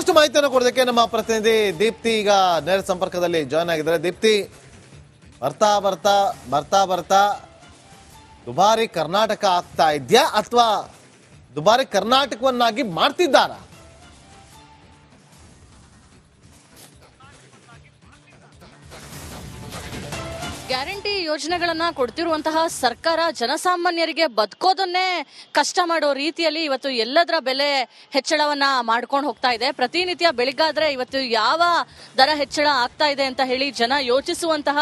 ಮತ್ತಷ್ಟು ಮಾಹಿತಿಯನ್ನು ಕೊಡೋದಕ್ಕೆ ನಮ್ಮ ಪ್ರತಿನಿಧಿ ದೀಪ್ತಿ ಈಗ ನೇರ ಸಂಪರ್ಕದಲ್ಲಿ ಜಾಯ್ನ್ ಆಗಿದ್ದಾರೆ. ದೀಪ್ತಿ, ಬರ್ತಾ ಬರ್ತಾ ಬರ್ತಾ ಬರ್ತಾ ದುಬಾರಿ ಕರ್ನಾಟಕ ಆಗ್ತಾ ಇದೆಯಾ ಅಥವಾ ದುಬಾರಿ ಕರ್ನಾಟಕವನ್ನಾಗಿ ಮಾಡ್ತಿದ್ದಾರಾ? ಗ್ಯಾರಂಟಿ ಯೋಜನೆಗಳನ್ನ ಕೊಡ್ತಿರುವಂತಹ ಸರ್ಕಾರ ಜನಸಾಮಾನ್ಯರಿಗೆ ಬದುಕೋದನ್ನೇ ಕಷ್ಟ ಮಾಡೋ ರೀತಿಯಲ್ಲಿ ಇವತ್ತು ಎಲ್ಲದರ ಬೆಲೆ ಹೆಚ್ಚಳವನ್ನ ಮಾಡ್ಕೊಂಡು ಹೋಗ್ತಾ ಇದೆ. ಪ್ರತಿನಿತ್ಯ ಬೆಳಿಗ್ಗಾದ್ರೆ ಇವತ್ತು ಯಾವ ದರ ಹೆಚ್ಚಳ ಆಗ್ತಾ ಇದೆ ಅಂತ ಹೇಳಿ ಜನ ಯೋಚಿಸುವಂತಹ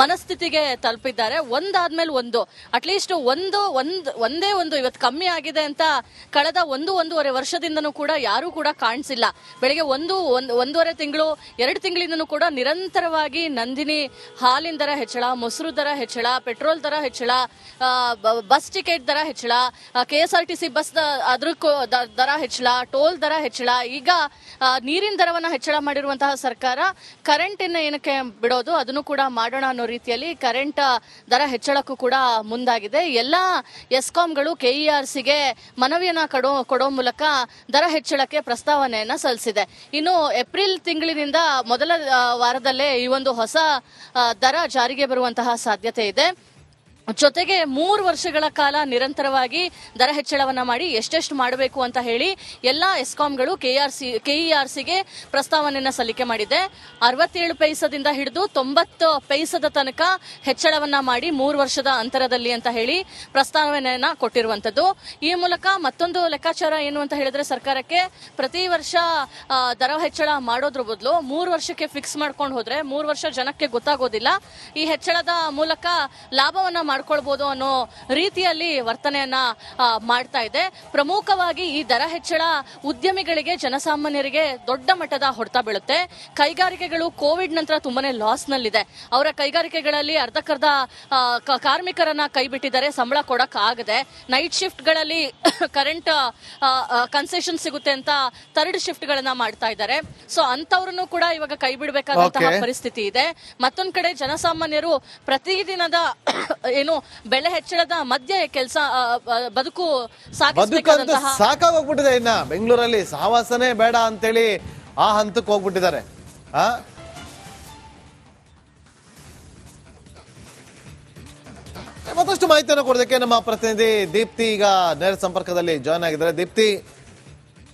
ಮನಸ್ಥಿತಿಗೆ ತಲುಪಿದ್ದಾರೆ. ಒಂದಾದ್ಮೇಲೆ ಒಂದು, ಅಟ್ಲೀಸ್ಟ್ ಒಂದೇ ಒಂದು ಇವತ್ತು ಕಮ್ಮಿ ಆಗಿದೆ ಅಂತ ಕಳೆದ ಒಂದೂವರೆ ವರ್ಷದಿಂದನೂ ಕೂಡ ಯಾರು ಕೂಡ ಕಾಣಿಸಿಲ್ಲ. ಬೆಳಿಗ್ಗೆ ಒಂದೂವರೆ ತಿಂಗಳು 2 ತಿಂಗಳಿಂದನೂ ಕೂಡ ನಿರಂತರವಾಗಿ ನಂದಿನಿ ಹಾಲಿನ ದರ ಹೆಚ್ಚಳ, ಮೊಸರು ದರ ಹೆಚ್ಚಳ, ಪೆಟ್ರೋಲ್ ದರ ಹೆಚ್ಚಳ, ಬಸ್ ಟಿಕೆಟ್ ದರ ಹೆಚ್ಚಳ, KSRTC ಬಸ್ ಅದ್ರ ದರ ಹೆಚ್ಚಳ, ಟೋಲ್ ದರ ಹೆಚ್ಚಳ, ಈಗ ನೀರಿನ ದರವನ್ನ ಹೆಚ್ಚಳ ಮಾಡಿರುವಂತಹ ಸರ್ಕಾರ ಕರೆಂಟ್ ಏನಕ್ಕೆ ಬಿಡೋದು ಅದನ್ನು ಕೂಡ ಮಾಡೋಣ ಅನ್ನೋ ರೀತಿಯಲ್ಲಿ ಕರೆಂಟ್ ದರ ಹೆಚ್ಚಳಕ್ಕೂ ಕೂಡ ಮುಂದಾಗಿದೆ. ಎಲ್ಲಾ ಎಸ್ಕಾಂಗಳು KERCಗೆ ಮನವಿಯನ್ನ ಕೊಡೋ ಮೂಲಕ ದರ ಹೆಚ್ಚಳಕ್ಕೆ ಪ್ರಸ್ತಾವನೆಯನ್ನ ಸಲ್ಲಿಸಿದೆ. ಇನ್ನು ಏಪ್ರಿಲ್ ತಿಂಗಳಿನಿಂದ ಮೊದಲ ವಾರದಲ್ಲೇ ಈ ಒಂದು ಹೊಸ ದರ ಜಾರಿಗೆ ಬರುವಂತಹ ಸಾಧ್ಯತೆ ಇದೆ. ಜೊತೆಗೆ 3 ವರ್ಷಗಳ ಕಾಲ ನಿರಂತರವಾಗಿ ದರ ಹೆಚ್ಚಳವನ್ನ ಮಾಡಿ ಎಷ್ಟೆಷ್ಟು ಮಾಡಬೇಕು ಅಂತ ಹೇಳಿ ಎಲ್ಲಾ ಎಸ್ಕಾಂಗಳು KERCಗೆ ಪ್ರಸ್ತಾವನೆಯನ್ನ ಸಲ್ಲಿಕೆ ಮಾಡಿದೆ. 67 ಪೈಸದಿಂದ ಹಿಡಿದು 90 ಪೈಸದ ತನಕ ಹೆಚ್ಚಳವನ್ನ ಮಾಡಿ 3 ವರ್ಷದ ಅಂತರದಲ್ಲಿ ಅಂತ ಹೇಳಿ ಪ್ರಸ್ತಾವನೆಯನ್ನ ಕೊಟ್ಟಿರುವಂತದ್ದು. ಈ ಮೂಲಕ ಮತ್ತೊಂದು ಲೆಕ್ಕಾಚಾರ ಏನು ಅಂತ ಹೇಳಿದ್ರೆ, ಸರ್ಕಾರಕ್ಕೆ ಪ್ರತಿ ವರ್ಷ ದರ ಹೆಚ್ಚಳ ಮಾಡೋದ್ರ ಬದಲು 3 ವರ್ಷಕ್ಕೆ ಫಿಕ್ಸ್ ಮಾಡ್ಕೊಂಡು ಹೋದ್ರೆ 3 ವರ್ಷ ಜನಕ್ಕೆ ಗೊತ್ತಾಗೋದಿಲ್ಲ. ಈ ಹೆಚ್ಚಳದ ಮೂಲಕ ಲಾಭವನ್ನ ಮಾಡ್ಕೊಳ್ಬಹುದು ಅನ್ನೋ ರೀತಿಯಲ್ಲಿ ವರ್ತನೆಯನ್ನ ಮಾಡ್ತಾ ಇದೆ. ಪ್ರಮುಖವಾಗಿ ಈ ದರ ಹೆಚ್ಚಳ ಉದ್ಯಮಿಗಳಿಗೆ, ಜನಸಾಮಾನ್ಯರಿಗೆ ದೊಡ್ಡ ಮಟ್ಟದ ಹೊಡೆತ ಬೀಳುತ್ತೆ. ಕೈಗಾರಿಕೆಗಳು ಕೋವಿಡ್ ನಂತರ ತುಂಬಾನೇ ಲಾಸ್ ನಲ್ಲಿದೆ. ಅವರ ಕೈಗಾರಿಕೆಗಳಲ್ಲಿ ಅರ್ಧಕ್ಕರ್ಧ ಕಾರ್ಮಿಕರನ್ನ ಕೈ ಬಿಟ್ಟಿದ್ದಾರೆ, ಸಂಬಳ ಕೊಡಕ್ ಆಗದೆ. ನೈಟ್ ಶಿಫ್ಟ್ ಗಳಲ್ಲಿ ಕರೆಂಟ್ ಕನ್ಸೆಷನ್ ಸಿಗುತ್ತೆ ಅಂತ 3rd ಶಿಫ್ಟ್ ಗಳನ್ನ ಮಾಡ್ತಾ ಇದ್ದಾರೆ. ಸೊ ಅಂತವ್ರನ್ನು ಕೂಡ ಇವಾಗ ಕೈ ಬಿಡಬೇಕಾದಂತಹ ಪರಿಸ್ಥಿತಿ ಇದೆ. ಮತ್ತೊಂದ್ ಕಡೆ ಜನಸಾಮಾನ್ಯರು ಪ್ರತಿದಿನದ ಬೆಲೆ ಹೆಚ್ಚಳದ ಮಧ್ಯೆ ಕೆಲಸ ಬದುಕು ಸಾಗಿಸಬೇಕಾದಂತಹ ಸಾಕಾಗೋಗ್ಬಿಟ್ಟಿದೆ. ಇನ್ನ ಬೆಂಗಳೂರಲ್ಲಿ ಸಹವಾಸನೇ ಬೇಡ ಅಂತೇಳಿ ಆ ಹಂತಕ್ಕೆ ಹೋಗ್ಬಿಟ್ಟಿದ್ದಾರೆ. ಮತ್ತಷ್ಟು ಮಾಹಿತಿಯನ್ನು ಕೊಡೋದಕ್ಕೆ ನಮ್ಮ ಪ್ರತಿನಿಧಿ ದೀಪ್ತಿ ಈಗ ನೇರ ಸಂಪರ್ಕದಲ್ಲಿ ಜಾಯ್ನ್ ಆಗಿದ್ದಾರೆ. ದೀಪ್ತಿ,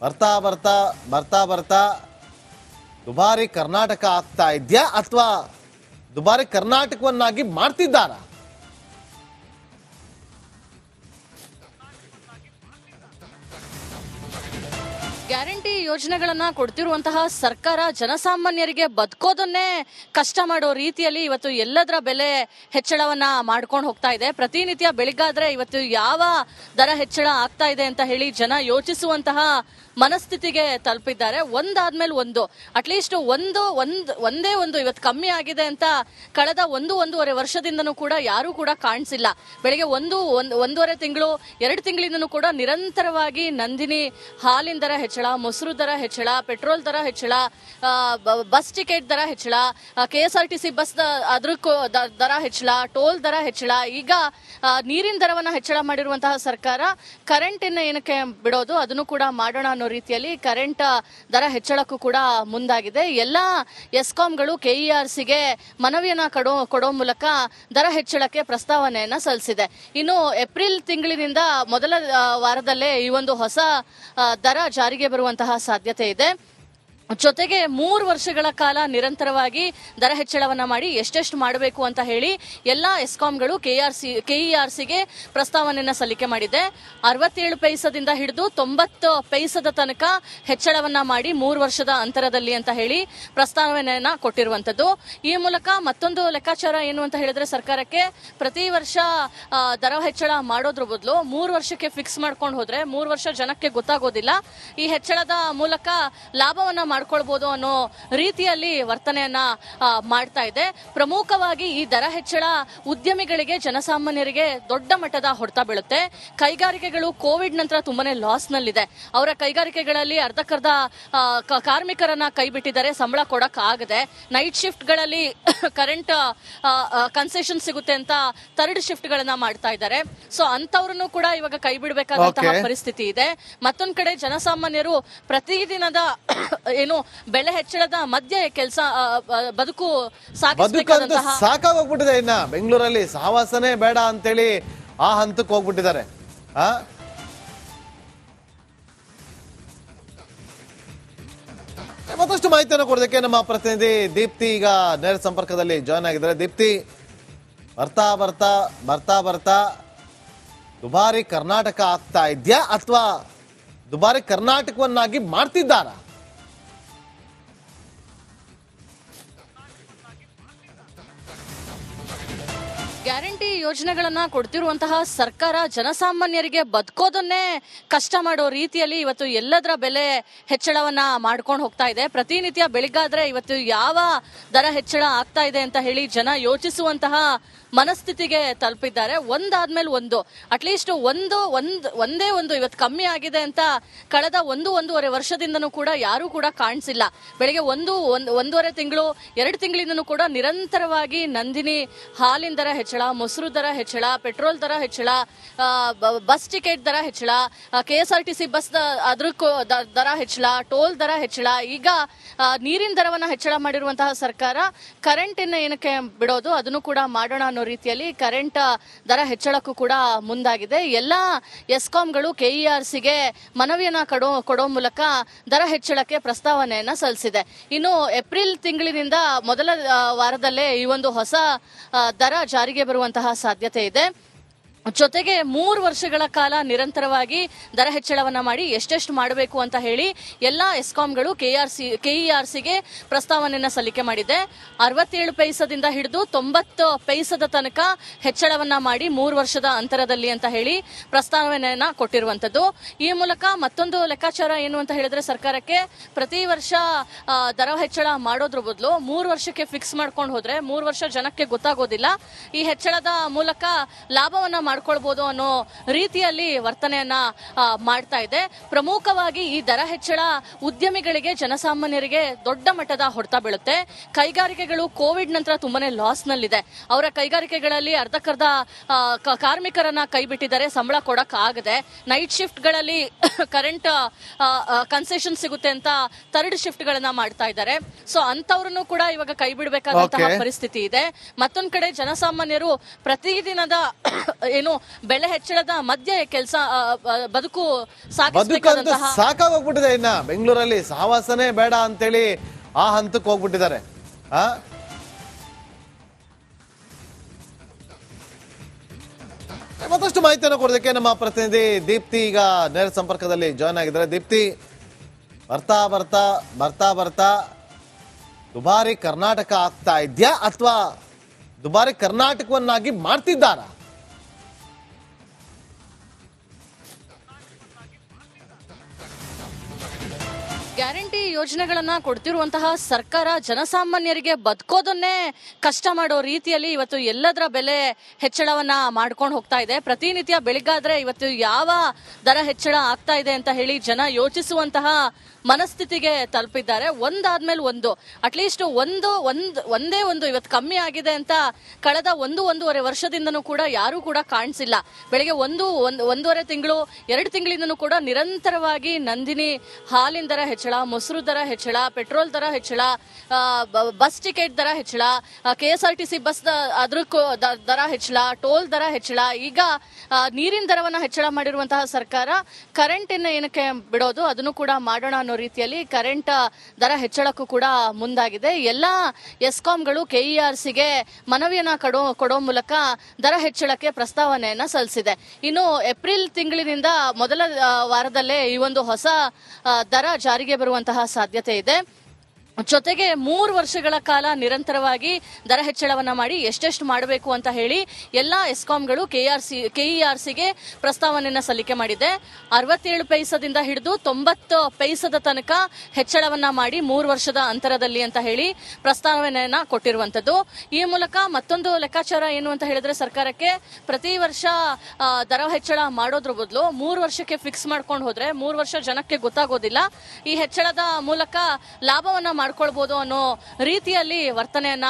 ಬರ್ತಾ ಬರ್ತಾ ಬರ್ತಾ ಬರ್ತಾ ದುಬಾರಿ ಕರ್ನಾಟಕ ಆಗ್ತಾ ಇದೆಯಾ ಅಥವಾ ದುಬಾರಿ ಕರ್ನಾಟಕವನ್ನಾಗಿ ಮಾಡ್ತಿದ್ದಾರಾ? ಗ್ಯಾರಂಟಿ ಯೋಜನೆಗಳನ್ನ ಕೊಡ್ತಿರುವಂತಹ ಸರ್ಕಾರ ಜನಸಾಮಾನ್ಯರಿಗೆ ಬದುಕೋದನ್ನೇ ಕಷ್ಟ ಮಾಡೋ ರೀತಿಯಲ್ಲಿ ಇವತ್ತು ಎಲ್ಲದರ ಬೆಲೆ ಹೆಚ್ಚಳವನ್ನ ಮಾಡ್ಕೊಂಡು ಹೋಗ್ತಾ ಇದೆ. ಪ್ರತಿನಿತ್ಯ ಬೆಳಿಗ್ಗಾದ್ರೆ ಇವತ್ತು ಯಾವ ದರ ಹೆಚ್ಚಳ ಆಗ್ತಾ ಇದೆ ಅಂತ ಹೇಳಿ ಜನ ಯೋಚಿಸುವಂತಹ ಮನಸ್ಥಿತಿಗೆ ತಲುಪಿದ್ದಾರೆ. ಒಂದಾದ್ಮೇಲೆ ಒಂದು, ಅಟ್ಲೀಸ್ಟ್ ಒಂದೇ ಒಂದು ಇವತ್ತು ಕಮ್ಮಿ ಆಗಿದೆ ಅಂತ ಕಳೆದ ಒಂದೂವರೆ ವರ್ಷದಿಂದನೂ ಕೂಡ ಯಾರು ಕೂಡ ಕಾಣಿಸಿಲ್ಲ. ಬೆಳಿಗ್ಗೆ ಒಂದೂವರೆ ತಿಂಗಳು 2 ತಿಂಗಳಿಂದನೂ ಕೂಡ ನಿರಂತರವಾಗಿ ನಂದಿನಿ ಹಾಲಿನ ದರ ಹೆಚ್ಚಳ, ಮೊಸರು ದರ ಹೆಚ್ಚಳ, ಪೆಟ್ರೋಲ್ ದರ ಹೆಚ್ಚಳ, ಬಸ್ ಟಿಕೆಟ್ ದರ ಹೆಚ್ಚಳ, KSRTC ಬಸ್ ಅದ್ರ ದರ ಹೆಚ್ಚಳ, ಟೋಲ್ ದರ ಹೆಚ್ಚಳ, ಈಗ ನೀರಿನ ದರವನ್ನ ಹೆಚ್ಚಳ ಮಾಡಿರುವಂತಹ ಸರ್ಕಾರ ಕರೆಂಟ್ ಏನಕ್ಕೆ ಬಿಡೋದು ಅದನ್ನು ಕೂಡ ಮಾಡೋಣ ಅನ್ನೋ ರೀತಿಯಲ್ಲಿ ಕರೆಂಟ್ ದರ ಹೆಚ್ಚಳಕ್ಕೂ ಕೂಡ ಮುಂದಾಗಿದೆ. ಎಲ್ಲಾ ಎಸ್ಕಾಂಗಳು KERCಗೆ ಮನವಿಯನ್ನ ಕೊಡೋ ಮೂಲಕ ದರ ಹೆಚ್ಚಳಕ್ಕೆ ಪ್ರಸ್ತಾವನೆಯನ್ನ ಸಲ್ಲಿಸಿದೆ. ಇನ್ನು ಏಪ್ರಿಲ್ ತಿಂಗಳಿನಿಂದ ಮೊದಲ ವಾರದಲ್ಲೇ ಈ ಒಂದು ಹೊಸ ದರ ಜಾರಿಗೆ ಬರುವಂತಹ ಸಾಧ್ಯತೆ ಇದೆ. ಜೊತೆಗೆ 3 ವರ್ಷಗಳ ಕಾಲ ನಿರಂತರವಾಗಿ ದರ ಹೆಚ್ಚಳವನ್ನ ಮಾಡಿ ಎಷ್ಟೆಷ್ಟು ಮಾಡಬೇಕು ಅಂತ ಹೇಳಿ ಎಲ್ಲಾ ಎಸ್ಕಾಂಗಳು KERCಗೆ ಪ್ರಸ್ತಾವನೆಯನ್ನ ಸಲ್ಲಿಕೆ ಮಾಡಿದೆ. 67 ಪೈಸದಿಂದ ಹಿಡಿದು 90 ಪೈಸದ ತನಕ ಹೆಚ್ಚಳವನ್ನ ಮಾಡಿ 3 ವರ್ಷದ ಅಂತರದಲ್ಲಿ ಅಂತ ಹೇಳಿ ಪ್ರಸ್ತಾವನೆಯನ್ನ ಕೊಟ್ಟಿರುವಂತದ್ದು. ಈ ಮೂಲಕ ಮತ್ತೊಂದು ಲೆಕ್ಕಾಚಾರ ಏನು ಅಂತ ಹೇಳಿದ್ರೆ, ಸರ್ಕಾರಕ್ಕೆ ಪ್ರತಿ ವರ್ಷ ದರ ಹೆಚ್ಚಳ ಮಾಡೋದ್ರ ಬದಲು 3 ವರ್ಷಕ್ಕೆ ಫಿಕ್ಸ್ ಮಾಡ್ಕೊಂಡು ಹೋದ್ರೆ 3 ವರ್ಷ ಜನಕ್ಕೆ ಗೊತ್ತಾಗೋದಿಲ್ಲ. ಈ ಹೆಚ್ಚಳದ ಮೂಲಕ ಲಾಭವನ್ನ ಮಾಡ್ಕೊಳ್ಬಹುದು ಅನ್ನೋ ರೀತಿಯಲ್ಲಿ ವರ್ತನೆಯನ್ನ ಮಾಡ್ತಾ ಇದೆ. ಪ್ರಮುಖವಾಗಿ ಈ ದರ ಹೆಚ್ಚಳ ಉದ್ಯಮಿಗಳಿಗೆ, ಜನಸಾಮಾನ್ಯರಿಗೆ ದೊಡ್ಡ ಮಟ್ಟದ ಹೊಡೆತ ಬೀಳುತ್ತೆ. ಕೈಗಾರಿಕೆಗಳು ಕೋವಿಡ್ ನಂತರ ತುಂಬಾನೇ ಲಾಸ್ ನಲ್ಲಿದೆ. ಅವರ ಕೈಗಾರಿಕೆಗಳಲ್ಲಿ ಅರ್ಧಕ್ಕರ್ಧ ಕಾರ್ಮಿಕರನ್ನ ಕೈ ಬಿಟ್ಟಿದ್ದಾರೆ, ಸಂಬಳ ಕೊಡಕ್ ಆಗದೆ. ನೈಟ್ ಶಿಫ್ಟ್ ಗಳಲ್ಲಿ ಕರೆಂಟ್ ಕನ್ಸೆಷನ್ ಸಿಗುತ್ತೆ ಅಂತ 3rd ಶಿಫ್ಟ್ ಗಳನ್ನ ಮಾಡ್ತಾ ಇದ್ದಾರೆ. ಸೊ ಅಂತವ್ರನ್ನು ಕೂಡ ಇವಾಗ ಕೈ ಬಿಡಬೇಕಾದಂತಹ ಪರಿಸ್ಥಿತಿ ಇದೆ. ಮತ್ತೊಂದ್ ಕಡೆ ಜನಸಾಮಾನ್ಯರು ಪ್ರತಿದಿನದ ಏನು ಬೆಲೆ ಹೆಚ್ಚಳದ ಮಧ್ಯೆ ಕೆಲಸ ಬದುಕು ಸಾಗಿಸಬೇಕಾದಂತಹ ಸಾಕಾಗೋಗ್ಬಿಟ್ಟಿದೆ. ಇನ್ನ ಬೆಂಗಳೂರಲ್ಲಿ ಸಹವಾಸನೇ ಬೇಡ ಅಂತೇಳಿ ಆ ಹಂತಕ್ಕೆ ಹೋಗ್ಬಿಟ್ಟಿದ್ದಾರೆ. ಮತ್ತಷ್ಟು ಮಾಹಿತಿಯನ್ನು ಕೊಡೋದಕ್ಕೆ ನಮ್ಮ ಪ್ರತಿನಿಧಿ ದೀಪ್ತಿ ಈಗ ನೇರ ಸಂಪರ್ಕದಲ್ಲಿ ಜಾಯ್ನ್ ಆಗಿದ್ದಾರೆ. ದೀಪ್ತಿ, ಬರ್ತಾ ಬರ್ತಾ ಬರ್ತಾ ಬರ್ತಾ ದುಬಾರಿ ಕರ್ನಾಟಕ ಆಗ್ತಾ ಇದೆಯಾ ಅಥವಾ ದುಬಾರಿ ಕರ್ನಾಟಕವನ್ನಾಗಿ ಮಾಡ್ತಿದ್ದಾರಾ? ಗ್ಯಾರಂಟಿ ಯೋಜನೆಗಳನ್ನ ಕೊಡ್ತಿರುವಂತಹ ಸರ್ಕಾರ ಜನಸಾಮಾನ್ಯರಿಗೆ ಬದುಕೋದನ್ನೇ ಕಷ್ಟ ಮಾಡೋ ರೀತಿಯಲ್ಲಿ ಇವತ್ತು ಎಲ್ಲದರ ಬೆಲೆ ಹೆಚ್ಚಳವನ್ನ ಮಾಡ್ಕೊಂಡು ಹೋಗ್ತಾ ಇದೆ. ಪ್ರತಿನಿತ್ಯ ಬೆಳಿಗ್ಗಾದ್ರೆ ಇವತ್ತು ಯಾವ ದರ ಹೆಚ್ಚಳ ಆಗ್ತಾ ಇದೆ ಅಂತ ಹೇಳಿ ಜನ ಯೋಚಿಸುವಂತಹ ಮನಸ್ಥಿತಿಗೆ ತಲುಪಿದ್ದಾರೆ. ಒಂದಾದ್ಮೇಲೆ ಒಂದು, ಅಟ್ಲೀಸ್ಟ್ ಒಂದೇ ಒಂದು ಇವತ್ತು ಕಮ್ಮಿ ಆಗಿದೆ ಅಂತ ಕಳೆದ 1.5 ವರ್ಷದಿಂದನೂ ಕೂಡ ಯಾರು ಕೂಡ ಕಾಣಿಸಿಲ್ಲ. ಬೆಳಿಗ್ಗೆ 1.5 ತಿಂಗಳು 2 ತಿಂಗಳಿಂದನೂ ಕೂಡ ನಿರಂತರವಾಗಿ ನಂದಿನಿ ಹಾಲಿನ ದರ ಹೆಚ್ಚಳ, ಮೊಸರು ದರ ಹೆಚ್ಚಳ, ಪೆಟ್ರೋಲ್ ದರ ಹೆಚ್ಚಳ, ಬಸ್ ಟಿಕೆಟ್ ದರ ಹೆಚ್ಚಳ, KSRTC ಬಸ್ ಅದ್ರ ದರ ಹೆಚ್ಚಳ, ಟೋಲ್ ದರ ಹೆಚ್ಚಳ, ಈಗ ನೀರಿನ ದರವನ್ನ ಹೆಚ್ಚಳ ಮಾಡಿರುವಂತಹ ಸರ್ಕಾರ ಕರೆಂಟ್ ಏನಕ್ಕೆ ಬಿಡೋದು, ಅದನ್ನು ಕೂಡ ಮಾಡೋಣ ಅನ್ನೋ ರೀತಿಯಲ್ಲಿ ಕರೆಂಟ್ ದರ ಹೆಚ್ಚಳಕ್ಕೂ ಕೂಡ ಮುಂದಾಗಿದೆ. ಎಲ್ಲಾ ಎಸ್ಕಾಂಗಳು KERCಗೆ ಮನವಿಯನ್ನ ಕೊಡೋ ಮೂಲಕ ದರ ಹೆಚ್ಚಳಕ್ಕೆ ಪ್ರಸ್ತಾವನೆಯನ್ನ ಸಲ್ಲಿಸಿದೆ. ಇನ್ನು ಏಪ್ರಿಲ್ ತಿಂಗಳಿನಿಂದ ಮೊದಲ ವಾರದಲ್ಲೇ ಈ ಒಂದು ಹೊಸ ದರ ಜಾರಿಗೆ ಬರುವಂತಹ ಸಾಧ್ಯತೆ ಇದೆ. ಜೊತೆಗೆ 3 ವರ್ಷಗಳ ಕಾಲ ನಿರಂತರವಾಗಿ ದರ ಹೆಚ್ಚಳವನ್ನ ಮಾಡಿ ಎಷ್ಟೆಷ್ಟು ಮಾಡಬೇಕು ಅಂತ ಹೇಳಿ ಎಲ್ಲಾ ಎಸ್ಕಾಂಗಳು KERCಗೆ ಪ್ರಸ್ತಾವನೆಯನ್ನ ಸಲ್ಲಿಕೆ ಮಾಡಿದೆ. 67 ಪೈಸದಿಂದ ಹಿಡಿದು 90 ಪೈಸದ ತನಕ ಹೆಚ್ಚಳವನ್ನ ಮಾಡಿ 3 ವರ್ಷದ ಅಂತರದಲ್ಲಿ ಅಂತ ಹೇಳಿ ಪ್ರಸ್ತಾವನೆಯನ್ನ ಕೊಟ್ಟಿರುವಂತದ್ದು. ಈ ಮೂಲಕ ಮತ್ತೊಂದು ಲೆಕ್ಕಾಚಾರ ಏನು ಅಂತ ಹೇಳಿದ್ರೆ, ಸರ್ಕಾರಕ್ಕೆ ಪ್ರತಿ ವರ್ಷ ದರ ಹೆಚ್ಚಳ ಮಾಡೋದ್ರ ಬದಲು 3 ವರ್ಷಕ್ಕೆ ಫಿಕ್ಸ್ ಮಾಡ್ಕೊಂಡು ಹೋದ್ರೆ 3 ವರ್ಷ ಜನಕ್ಕೆ ಗೊತ್ತಾಗೋದಿಲ್ಲ. ಈ ಹೆಚ್ಚಳದ ಮೂಲಕ ಲಾಭವನ್ನ ಮಾಡ್ಕೊಳ್ಬಹುದು ಅನ್ನೋ ರೀತಿಯಲ್ಲಿ ವರ್ತನೆಯನ್ನ ಮಾಡ್ತಾ ಇದೆ. ಪ್ರಮುಖವಾಗಿ ಈ ದರ ಹೆಚ್ಚಳ ಉದ್ಯಮಿಗಳಿಗೆ, ಜನಸಾಮಾನ್ಯರಿಗೆ ದೊಡ್ಡ ಮಟ್ಟದ ಹೊಡೆತ ಬೀಳುತ್ತೆ. ಕೈಗಾರಿಕೆಗಳು ಕೋವಿಡ್ ನಂತರ ತುಂಬಾನೇ ಲಾಸ್ ನಲ್ಲಿದೆ. ಅವರ ಕೈಗಾರಿಕೆಗಳಲ್ಲಿ ಅರ್ಧಕ್ಕರ್ಧ ಕಾರ್ಮಿಕರನ್ನ ಕೈ ಬಿಟ್ಟಿದ್ದಾರೆ, ಸಂಬಳ ಕೊಡಕ್ ಆಗದೆ. ನೈಟ್ ಶಿಫ್ಟ್ ಗಳಲ್ಲಿ ಕರೆಂಟ್ ಕನ್ಸೆಷನ್ ಸಿಗುತ್ತೆ ಅಂತ 3rd ಶಿಫ್ಟ್ ಗಳನ್ನ ಮಾಡ್ತಾ ಇದ್ದಾರೆ. ಸೊ ಅಂತವ್ರನ್ನು ಕೂಡ ಇವಾಗ ಕೈ ಬಿಡಬೇಕಾದಂತಹ ಪರಿಸ್ಥಿತಿ ಇದೆ. ಮತ್ತೊಂದ್ ಕಡೆ ಜನಸಾಮಾನ್ಯರು ಪ್ರತಿದಿನದ ಏನು ಬೆಲೆ ಹೆಚ್ಚಳದ ಮಧ್ಯೆ ಕೆಲಸ ಬದುಕು ಸಾಗಿಸಬೇಕಾದಂತಹ ಸಾಕಾಗೋಗ್ಬಿಟ್ಟಿದೆ. ಇನ್ನ ಬೆಂಗಳೂರಲ್ಲಿ ಸಹವಾಸನೇ ಬೇಡ ಅಂತೇಳಿ ಆ ಹಂತಕ್ಕೆ ಹೋಗ್ಬಿಟ್ಟಿದ್ದಾರೆ. ಮತ್ತಷ್ಟು ಮಾಹಿತಿಯನ್ನು ಕೊಡೋದಕ್ಕೆ ನಮ್ಮ ಪ್ರತಿನಿಧಿ ದೀಪ್ತಿ ಈಗ ನೇರ ಸಂಪರ್ಕದಲ್ಲಿ ಜಾಯ್ನ್ ಆಗಿದ್ದಾರೆ. ದೀಪ್ತಿ, ಬರ್ತಾ ಬರ್ತಾ ಬರ್ತಾ ಬರ್ತಾ ದುಬಾರಿ ಕರ್ನಾಟಕ ಆಗ್ತಾ ಇದೆಯಾ ಅಥವಾ ದುಬಾರಿ ಕರ್ನಾಟಕವನ್ನಾಗಿ ಮಾಡ್ತಿದ್ದಾರಾ? ಗ್ಯಾರಂಟಿ ಯೋಜನೆಗಳನ್ನ ಕೊಡ್ತಿರುವಂತಹ ಸರ್ಕಾರ ಜನಸಾಮಾನ್ಯರಿಗೆ ಬದುಕೋದನ್ನೇ ಕಷ್ಟ ಮಾಡೋ ರೀತಿಯಲ್ಲಿ ಇವತ್ತು ಎಲ್ಲದರ ಬೆಲೆ ಹೆಚ್ಚಳವನ್ನ ಮಾಡ್ಕೊಂಡು ಹೋಗ್ತಾ ಇದೆ. ಪ್ರತಿನಿತ್ಯ ಬೆಳಿಗ್ಗಾದ್ರೆ ಇವತ್ತು ಯಾವ ದರ ಹೆಚ್ಚಳ ಆಗ್ತಾ ಇದೆ ಅಂತ ಹೇಳಿ ಜನ ಯೋಚಿಸುವಂತಹ ಮನಸ್ಥಿತಿಗೆ ತಲುಪಿದ್ದಾರೆ. ಒಂದಾದ್ಮೇಲೆ ಒಂದು, ಅಟ್ಲೀಸ್ಟ್ ಒಂದೇ ಒಂದು ಇವತ್ತು ಕಮ್ಮಿ ಆಗಿದೆ ಅಂತ ಕಳೆದ 1.5 ವರ್ಷದಿಂದನೂ ಕೂಡ ಯಾರು ಕೂಡ ಕಾಣಿಸಿಲ್ಲ. ಬೆಳಿಗ್ಗೆ 1.5 ತಿಂಗಳು 2 ತಿಂಗಳಿಂದನೂ ಕೂಡ ನಿರಂತರವಾಗಿ ನಂದಿನಿ ಹಾಲಿನ ದರ ಹೆಚ್ಚಳ, ಮೊಸರು ದರ ಹೆಚ್ಚಳ, ಪೆಟ್ರೋಲ್ ದರ ಹೆಚ್ಚಳ, ಬಸ್ ಟಿಕೆಟ್ ದರ ಹೆಚ್ಚಳ, KSRTC ಬಸ್ ಅದ್ರ ದರ ಹೆಚ್ಚಳ, ಟೋಲ್ ದರ ಹೆಚ್ಚಳ, ಈಗ ನೀರಿನ ದರವನ್ನ ಹೆಚ್ಚಳ ಮಾಡಿರುವಂತಹ ಸರ್ಕಾರ ಕರೆಂಟ್ ಏನಕ್ಕೆ ಬಿಡೋದು, ಅದನ್ನು ಕೂಡ ಮಾಡೋಣ ಅನ್ನೋ ರೀತಿಯಲ್ಲಿ ಕರೆಂಟ್ ದರ ಹೆಚ್ಚಳಕ್ಕೂ ಕೂಡ ಮುಂದಾಗಿದೆ. ಎಲ್ಲಾ ಎಸ್ಕಾಂಗಳು KERCಗೆ ಮನವಿಯನ್ನ ಕೊಡೋ ಮೂಲಕ ದರ ಹೆಚ್ಚಳಕ್ಕೆ ಪ್ರಸ್ತಾವನೆಯನ್ನ ಸಲ್ಲಿಸಿದೆ. ಇನ್ನು ಏಪ್ರಿಲ್ ತಿಂಗಳಿನಿಂದ ಮೊದಲ ವಾರದಲ್ಲೇ ಈ ಒಂದು ಹೊಸ ದರ ಜಾರಿಗೆ ಬರುವಂತಹ ಸಾಧ್ಯತೆ ಇದೆ. ಜೊತೆಗೆ 3 ವರ್ಷಗಳ ಕಾಲ ನಿರಂತರವಾಗಿ ದರ ಹೆಚ್ಚಳವನ್ನ ಮಾಡಿ ಎಷ್ಟೆಷ್ಟು ಮಾಡಬೇಕು ಅಂತ ಹೇಳಿ ಎಲ್ಲಾ ಎಸ್ಕಾಂಗಳು ಕೆಇಆರ್ಸಿಗೆ ಪ್ರಸ್ತಾವನೆಯನ್ನ ಸಲ್ಲಿಕೆ ಮಾಡಿದೆ. 67 ಪೈಸದಿಂದ ಹಿಡಿದು 90 ಪೈಸದ ತನಕ ಹೆಚ್ಚಳವನ್ನ ಮಾಡಿ 3 ವರ್ಷದ ಅಂತರದಲ್ಲಿ ಅಂತ ಹೇಳಿ ಪ್ರಸ್ತಾವನೆಯನ್ನ ಕೊಟ್ಟಿರುವಂತದ್ದು. ಈ ಮೂಲಕ ಮತ್ತೊಂದು ಲೆಕ್ಕಾಚಾರ ಏನು ಅಂತ ಹೇಳಿದ್ರೆ, ಸರ್ಕಾರಕ್ಕೆ ಪ್ರತಿ ವರ್ಷ ದರ ಹೆಚ್ಚಳ ಮಾಡೋದ್ರ ಬದಲು 3 ವರ್ಷಕ್ಕೆ ಫಿಕ್ಸ್ ಮಾಡ್ಕೊಂಡು ಹೋದ್ರೆ 3 ವರ್ಷ ಜನಕ್ಕೆ ಗೊತ್ತಾಗೋದಿಲ್ಲ. ಈ ಹೆಚ್ಚಳದ ಮೂಲಕ ಲಾಭವನ್ನ ಮಾಡ್ಕೊಳ್ಬಹುದು ಅನ್ನೋ ರೀತಿಯಲ್ಲಿ ವರ್ತನೆಯನ್ನ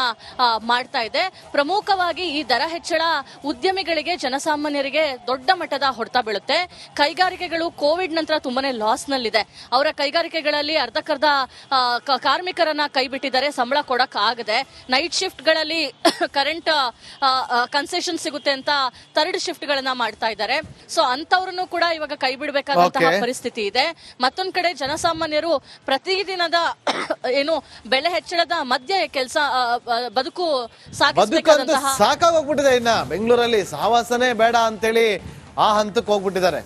ಮಾಡ್ತಾ ಇದೆ. ಪ್ರಮುಖವಾಗಿ ಈ ದರ ಹೆಚ್ಚಳ ಉದ್ಯಮಿಗಳಿಗೆ, ಜನಸಾಮಾನ್ಯರಿಗೆ ದೊಡ್ಡ ಮಟ್ಟದ ಹೊಡೆತ ಬೀಳುತ್ತೆ. ಕೈಗಾರಿಕೆಗಳು ಕೋವಿಡ್ ನಂತರ ತುಂಬಾನೇ ಲಾಸ್ ನಲ್ಲಿದೆ. ಅವರ ಕೈಗಾರಿಕೆಗಳಲ್ಲಿ ಅರ್ಧಕ್ಕರ್ಧ ಕಾರ್ಮಿಕರನ್ನ ಕೈ ಬಿಟ್ಟಿದ್ದಾರೆ, ಸಂಬಳ ಕೊಡಕ್ ಆಗದೆ. ನೈಟ್ ಶಿಫ್ಟ್ ಗಳಲ್ಲಿ ಕರೆಂಟ್ ಕನ್ಸೆಷನ್ ಸಿಗುತ್ತೆ ಅಂತ 3rd ಶಿಫ್ಟ್ ಗಳನ್ನ ಮಾಡ್ತಾ ಇದ್ದಾರೆ. ಸೊ ಅಂತವ್ರನ್ನು ಕೂಡ ಇವಾಗ ಕೈ ಬಿಡಬೇಕಾದಂತಹ ಪರಿಸ್ಥಿತಿ ಇದೆ. ಮತ್ತೊಂದ್ ಕಡೆ ಜನಸಾಮಾನ್ಯರು ಪ್ರತಿದಿನದ ಏನು ಬೆಲೆ ಹೆಚ್ಚಳದ ಮಧ್ಯೆ ಕೆಲಸ ಬದುಕು ಸಾಗಿಸಬೇಕಾದಂತಹ ಸಾಕಾಗೋಗ್ಬಿಟ್ಟಿದೆ. ಇನ್ನ ಬೆಂಗಳೂರಲ್ಲಿ ಸಹವಾಸನೇ ಬೇಡ ಅಂತೇಳಿ ಆ ಹಂತಕ್ಕೆ ಹೋಗ್ಬಿಟ್ಟಿದ್ದಾರೆ.